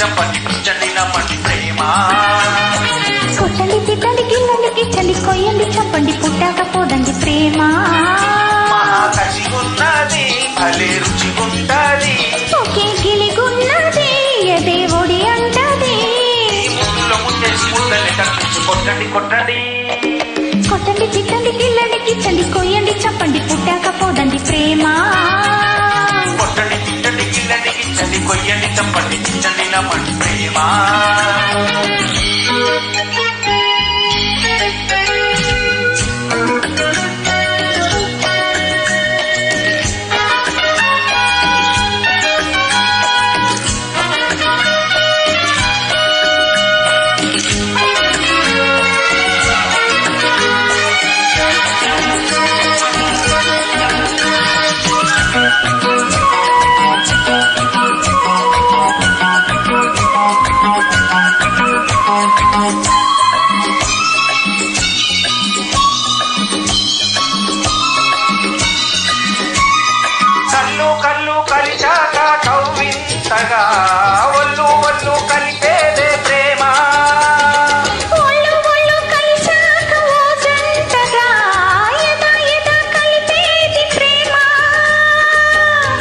చంపండి పించండి నమ్మండి ప్రేమ. కొట్టండి తిట్టండి గిల్లండి గిచ్చండి కొయ్యండి చంపండి పుట్టాక పోదండి ప్రేమ. మహా కసిగున్నది భలే రుచిగుంటది ఒకే గిలిగున్నది ఎదే ఒడి అంటది. ముద్దులో ముందేసి ముద్దల్ని కనిపించి కొట్టండి కొట్టండి. కొట్టండి తిట్టండి గిల్లండి గిచ్చండి కొయ్యండి చంపండి పుట్టాక పోదండి ప్రేమ. కొట్టండి తిట్టండి గిల్లండి గిచ్చండి కొయ్యండి చంపండి పించండి నమ్మండి ప్రేమ. కళ్ళు కళ్ళు కలిశాక కవ్వింతగా ఒళ్ళు ఒళ్ళు కలిపేదే ప్రేమ. ఒళ్ళు ఒళ్ళు కలిశాక ఓ జంటగా ఎద ఎద కలిపేది ప్రేమ.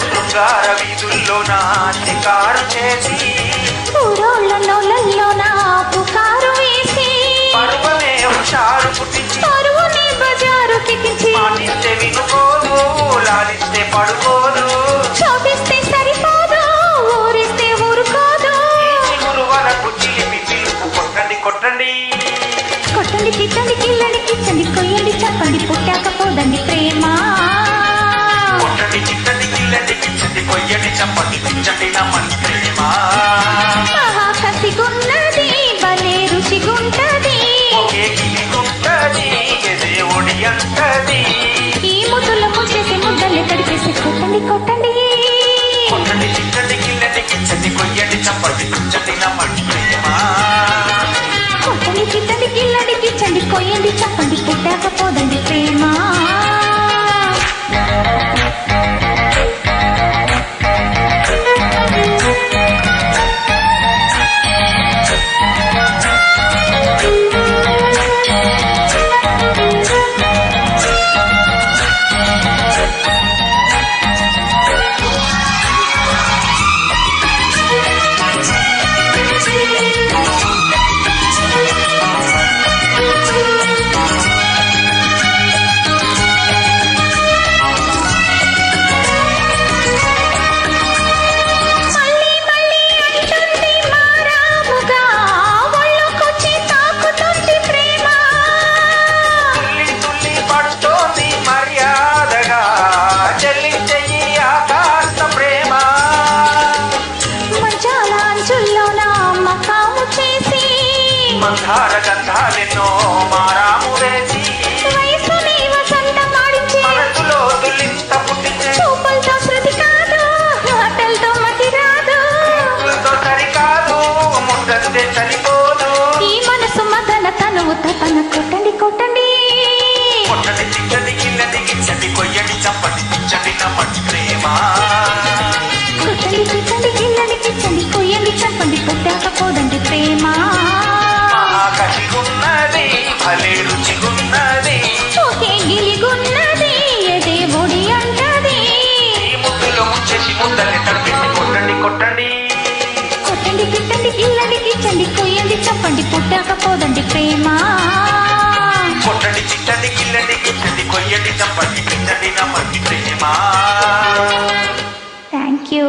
శృంగార వీధుల్లో నా శికారు చేసి ఊరోళ్ళ నోళ్ళల్లో నా పుకారు వేసి పర్వమే హుషారు పుట్టించి పరువుని బజారు కిటించి మాటిస్తే వినుకోదు లాలిస్తే పడుకోదు చోటిస్తే సరిపోదు ఊరిస్తే ఊరుకోదు. చిగురు వరకు చిలిపి పిలుపు కొట్టండి కొట్టండి. కొట్టండి తిట్టండి గిల్లండి గిచ్చండి కొయ్యండి చంపండి పుట్టాక పోదండి ప్రేమ. కొట్టండి చిట్టండి గిల్లండి గిచ్చండి కొయ్యండి చంపండి పించండి నమ్మండి ప్రేమ. మహా కసిగున్నది భలే రుచిగుంటది ఒకే గిలిగుంటది ఎదే ఒడి అంటది. ఈ ముద్దుల ముంచేసి ముద్దల్ని తడిపేసి కొట్టండి కొట్టండి. కొట్టండి చిట్టండి గిల్లండి గిచ్చండి కొయ్యండి చంపండి పించండి నమ్మండి ప్రేమ. కొట్టండి తిట్టండి గిల్లండి గిచ్చండి కొయ్యండి చంపండి పుట్టాక పోదండి ప్రేమ. మందార గంధాలెన్నో మారాము వేసి వయసుని వసంతమాడించి మనసులో తులింత పుట్టించే చూపులతో శృతి కాదు మాటలతో మతి రాదు చూపులతో సరికాదు ముద్దందే సరిపోదు. ఈ మనసు మదన తనువు తపన కొట్టండి కొట్టండి. కొట్టండి చిట్టండి గిల్లండి గిచ్చండి కొయ్యండి చంపండి పించండి నమ్మండి ప్రేమ. కొట్టండి తిట్టండి గిల్లండి గిచ్చండి కొయ్యండి చంపండి పుట్టాక పోదండి ప్రేమ. కసిగున్నది భలే రుచిగున్నది ఒకే గిలిగున్నది ఎదే ఒడి అంటది. ఈ ముద్దులో ముంచేసి ముద్దల్ని తడిపేసి కొట్టండి కొట్టండి. కొట్టండి తిట్టండి గిల్లండి గిచ్చండి కొయ్యండి చంపండి పుట్టాక పోదండి ప్రేమ. కొట్టండి చిట్టండి గిల్లండి గిచ్చండి కొయ్యండి చంపండి పించండి నమ్మండి ప్రేమ. Thank you.